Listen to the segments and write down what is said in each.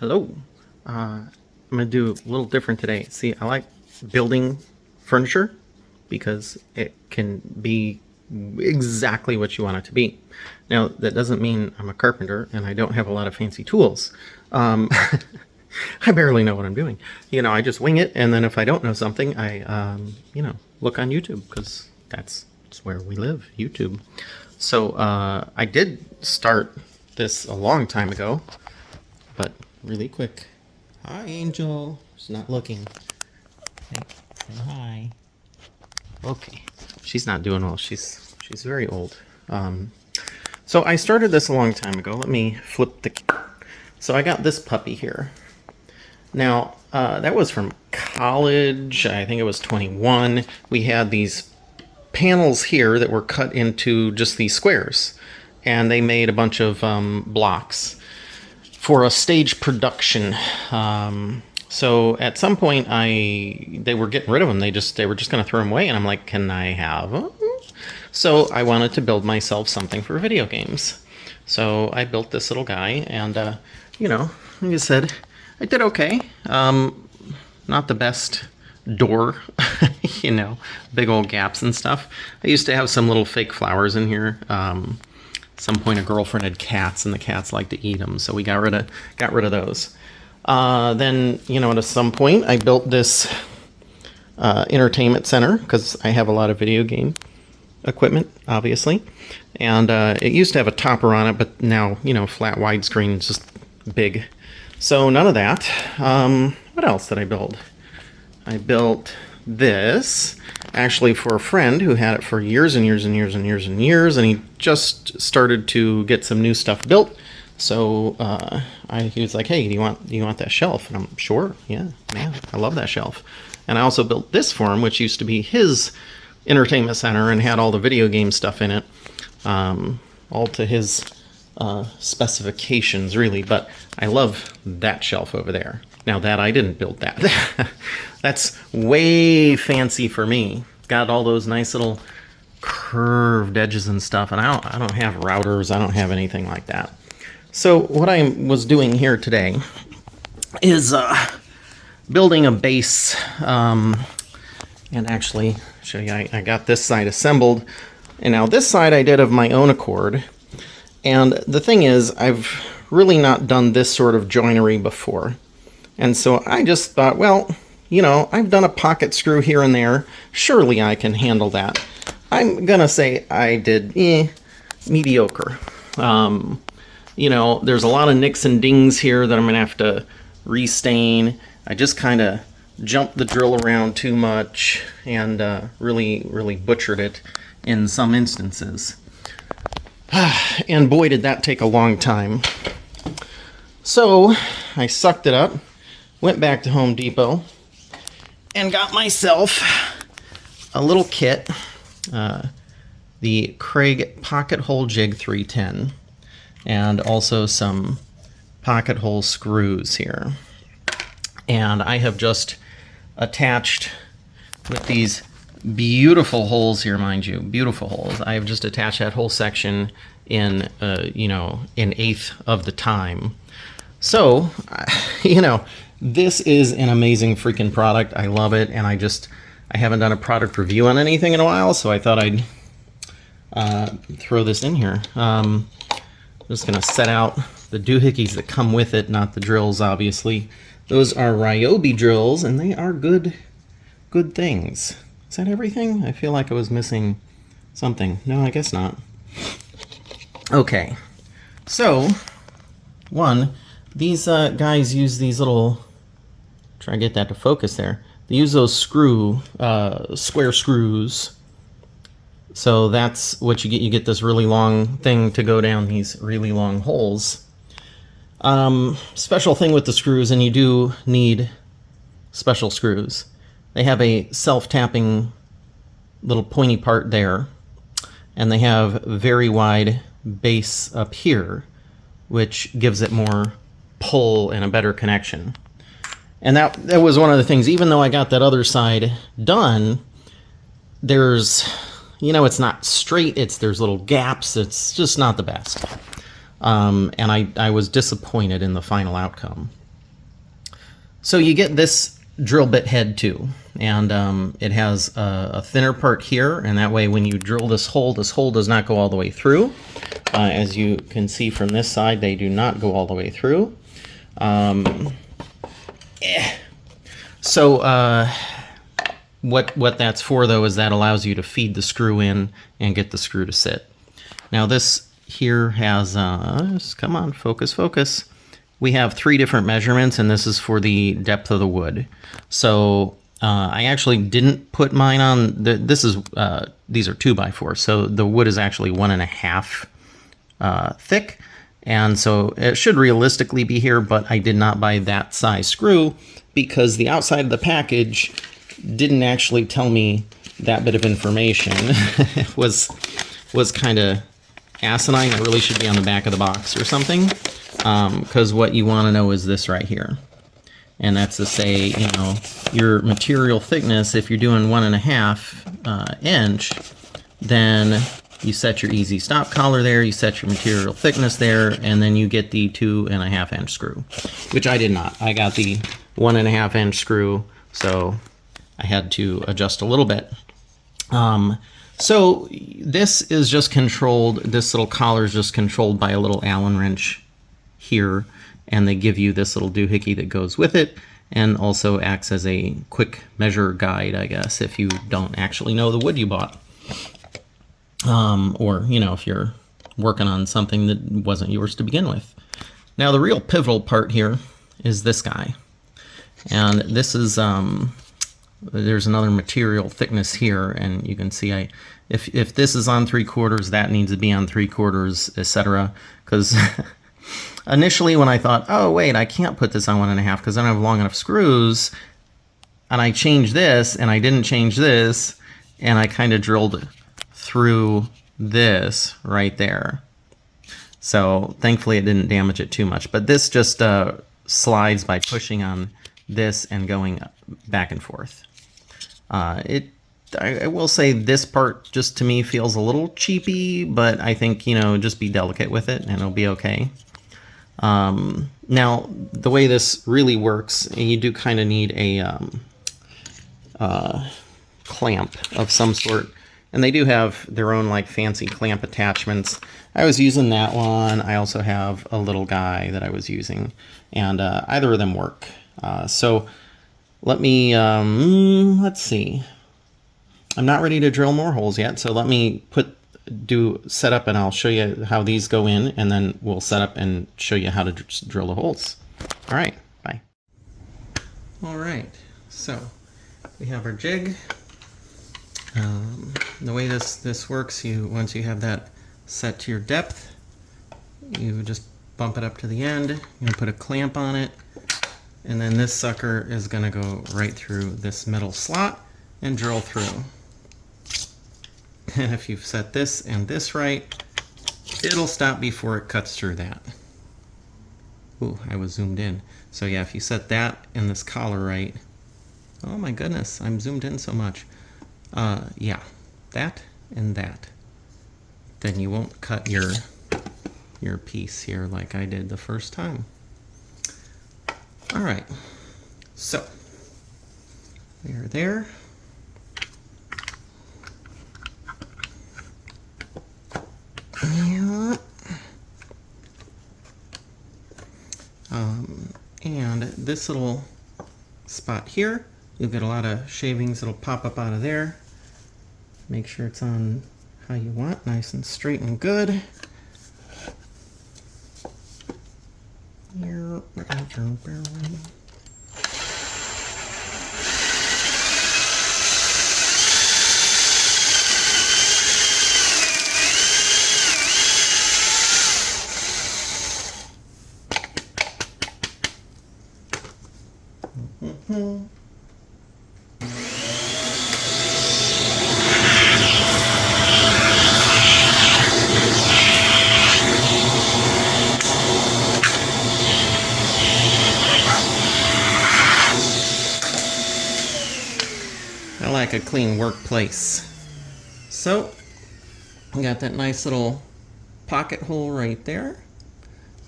Hello. I'm going to do a little different today. See, I like building furniture because it can be exactly what you want it to be. Now, that doesn't mean I'm a carpenter and I don't have a lot of fancy tools. I barely know what I'm doing. I just wing it, and then if I don't know something, I, look on YouTube, because that's where we live, YouTube. So I did start this a long time ago, but really quick. Hi, Angel. She's not looking. Hey, say hi. Okay. She's not doing well. She's very old. So I started this a long time ago. Let me flip the... So I got this puppy here. Now, that was from college. I think it was 21. We had these panels here that were cut into just these squares. And they made a bunch of blocks for a stage production. So at some point, they were getting rid of them. They were just going to throw them away. And I'm like, can I have them? So I wanted to build myself something for video games. So I built this little guy, and like I said, I did okay. Not the best door, big old gaps and stuff. I used to have some little fake flowers in here. Some point a girlfriend had cats, and the cats like to eat them, so we got rid of those. Then at some point I built this entertainment center, because I have a lot of video game equipment, obviously, and it used to have a topper on it, but now flat widescreen is just big, so none of that. What else did I build? I built this actually for a friend who had it for years and years and years and years and years, and he just started to get some new stuff built. So he was like, "Hey, do you want that shelf?" And I'm sure, yeah, man, I love that shelf. And I also built this for him, which used to be his entertainment center and had all the video game stuff in it, all to his specifications, really. But I love that shelf over there. Now that I didn't build that. That's way fancy for me. Got all those nice little curved edges and stuff, and I don't have routers. I don't have anything like that. So what I was doing here today is building a base, and actually show you, I got this side assembled, and now this side I did of my own accord. And the thing is, I've really not done this sort of joinery before. And so I just thought, well, I've done a pocket screw here and there. Surely I can handle that. I'm going to say I did mediocre. There's a lot of nicks and dings here that I'm going to have to restain. I just kind of jumped the drill around too much and really, really butchered it in some instances. And boy, did that take a long time. So I sucked it up, went back to Home Depot, and got myself a little kit, the Kreg Pocket-Hole Jig 310, and also some pocket hole screws here. And I have just attached with these beautiful holes here, mind you, beautiful holes. I have just attached that whole section in, an eighth of the time. So, this is an amazing freaking product. I love it, and I haven't done a product review on anything in a while, so I thought I'd throw this in here. I'm just going to set out the doohickeys that come with it, not the drills, obviously. Those are Ryobi drills, and they are good things. Is that everything? I feel like I was missing something. No, I guess not. Okay, so, these guys use these little, try to get that to focus there. They use those square screws. So that's what you get. You get this really long thing to go down these really long holes. Special thing with the screws, and you do need special screws. They have a self-tapping little pointy part there, and they have very wide base up here, which gives it more pull and a better connection. And that was one of the things. Even though I got that other side done, there's, it's not straight. There's little gaps. It's just not the best. And I was disappointed in the final outcome. So you get this drill bit head too, and it has a thinner part here, and that way when you drill this hole does not go all the way through. As you can see from this side, they do not go all the way through. So what that's for though is that allows you to feed the screw in and get the screw to sit. Now this here has, come on, focus. We have 3 different measurements, and this is for the depth of the wood. So I actually didn't put mine on, these are 2x4, so the wood is actually 1.5 thick, and so it should realistically be here, but I did not buy that size screw because the outside of the package didn't actually tell me that bit of information. It was kind of asinine. It really should be on the back of the box or something, because what you want to know is this right here, and that's to say, you know, your material thickness. If you're doing 1.5 inch, then you set your easy stop collar there, you set your material thickness there, and then you get the 2.5 inch screw, which I did not. I got the 1.5 inch screw, so I had to adjust a little bit. So this is just controlled, this little collar is just controlled by a little Allen wrench here, and they give you this little doohickey that goes with it, and also acts as a quick measure guide, I guess, if you don't actually know the wood you bought. Or, you know, if you're working on something that wasn't yours to begin with. Now the real pivotal part here is this guy. And this is, there's another material thickness here, and you can see if this is on 3/4, that needs to be on 3/4, etc. Because initially when I thought, oh wait, I can't put this on 1.5 because I don't have long enough screws, and I changed this and I didn't change this, and I kind of drilled through this right there. So thankfully it didn't damage it too much, but this just slides by pushing on this and going back and forth. I will say this part just to me feels a little cheapy, but I think, you know, just be delicate with it and it'll be okay. Now the way this really works, you do kind of need a clamp of some sort, and they do have their own like fancy clamp attachments. I was using that one. I also have a little guy that I was using, and either of them work. So let me, let's see. I'm not ready to drill more holes yet, so let me set up, and I'll show you how these go in, and then we'll set up and show you how to drill the holes. All right, bye. All right, so we have our jig. The way this works, once you have that set to your depth, you just bump it up to the end. You're gonna put a clamp on it, and then this sucker is gonna go right through this middle slot and drill through. And if you've set this and this right, it'll stop before it cuts through that. Ooh, I was zoomed in. So yeah, if you set that and this collar right, oh my goodness, I'm zoomed in so much. Yeah, that and that. Then you won't cut your piece here like I did the first time. All right, so we are there. And this little spot here, you'll get a lot of shavings that'll pop up out of there. Make sure it's on how you want, nice and straight and good. I like a clean workplace. So, we got that nice little pocket hole right there.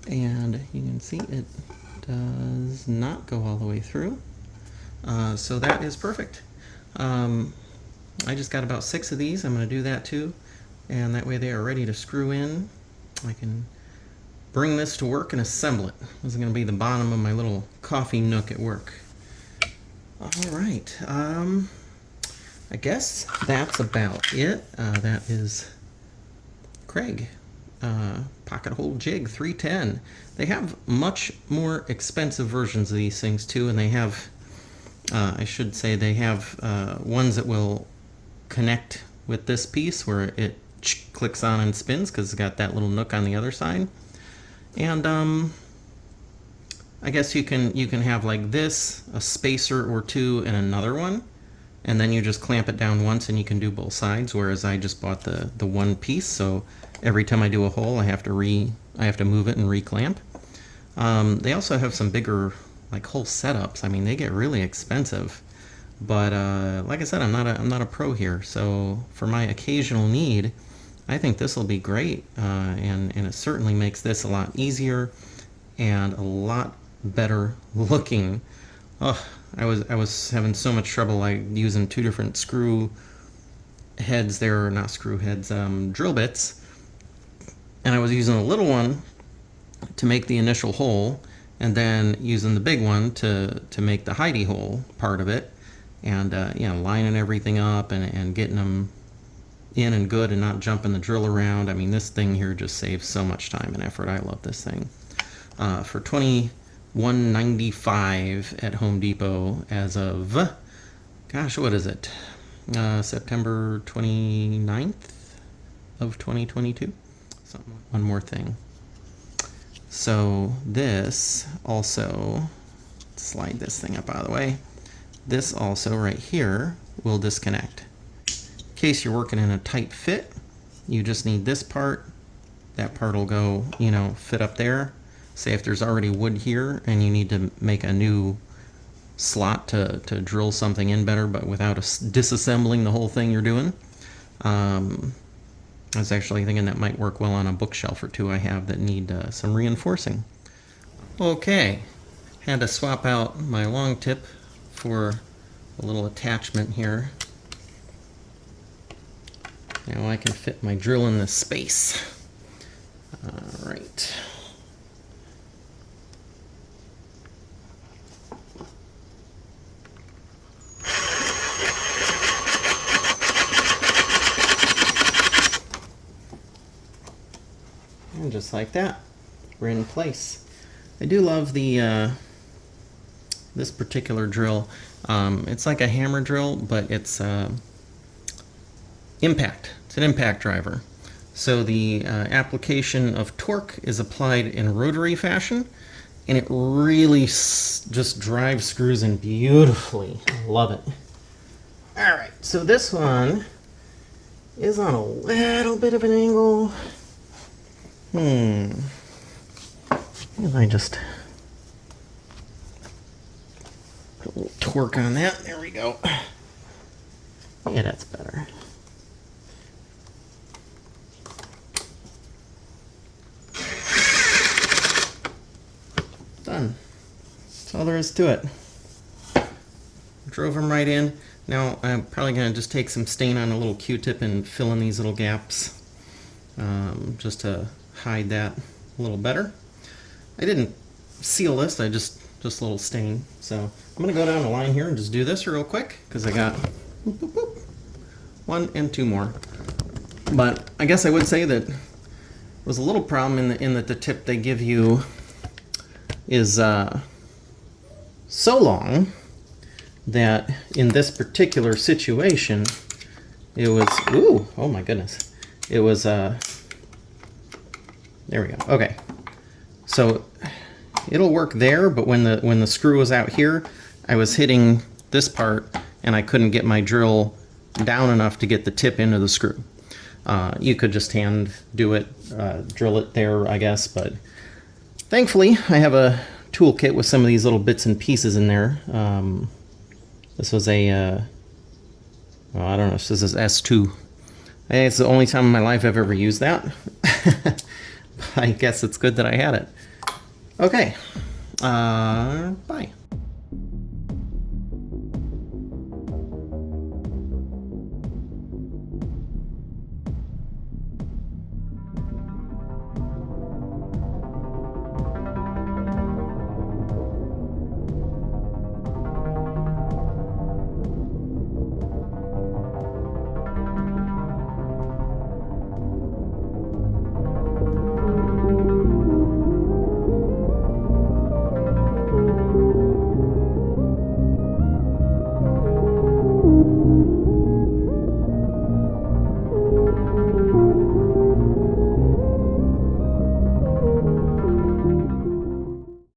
And you can see it does not go all the way through. So that is perfect. I just got about 6 of these. I'm going to do that too. And that way they are ready to screw in. I can bring this to work and assemble it. This is going to be the bottom of my little coffee nook at work. All right. I guess that's about it. That is Kreg Pocket-Hole Jig 310. They have much more expensive versions of these things too, and they have, I should say, they have ones that will connect with this piece where it clicks on and spins because it's got that little nook on the other side. And I guess you can have like this, a spacer or two, and another one, and then you just clamp it down once and you can do both sides. Whereas I just bought the one piece, so every time I do a hole, I have to move it and reclamp. They also have some bigger like whole setups. I mean, they get really expensive, but like I said, I'm not a pro here. So for my occasional need, I think this will be great, and it certainly makes this a lot easier and a lot better looking. Oh, I was having so much trouble like using 2 different screw heads there, or not screw heads, drill bits, and I was using a little one to make the initial hole, and then using the big one to make the hidey hole part of it, and you know, lining everything up and getting them in and good and not jumping the drill around. I mean, this thing here just saves so much time and effort. I love this thing. For $21.95 at Home Depot as of, gosh, what is it? September 29th of 2022. One more thing. So this also, slide this thing up out of the way. This also right here will disconnect. In case you're working in a tight fit, you just need this part. That part will go, you know, fit up there. Say if there's already wood here and you need to make a new slot to drill something in better, but without disassembling the whole thing you're doing. I was actually thinking that might work well on a bookshelf or two I have that need some reinforcing. Okay, had to swap out my long tip for a little attachment here. Now I can fit my drill in this space. All right. And just like that, we're in place. I do love the this particular drill. It's like a hammer drill, but it's impact. It's an impact driver. So the application of torque is applied in rotary fashion, and it really just drives screws in beautifully. I love it. All right, so this one is on a little bit of an angle. And I just put a little torque on that. There we go. Yeah, that's better. Done. That's all there is to it. Drove them right in. Now I'm probably going to just take some stain on a little Q-tip and fill in these little gaps, just to hide that a little better. I didn't seal this, I just a little stain. So I'm going to go down the line here and just do this real quick, because I got boop, boop, boop, 1 and 2 more. But I guess I would say that was a little problem in that the tip they give you is so long that in this particular situation it was, ooh, oh my goodness, it was there we go. Okay, so it'll work there, but when the screw was out here, I was hitting this part and I couldn't get my drill down enough to get the tip into the screw. You could just hand do it, drill it there, I guess, but thankfully I have a toolkit with some of these little bits and pieces in there. This was a, well, I don't know, this is S2. I think it's the only time in my life I've ever used that. I guess it's good that I had it. Okay, Bye.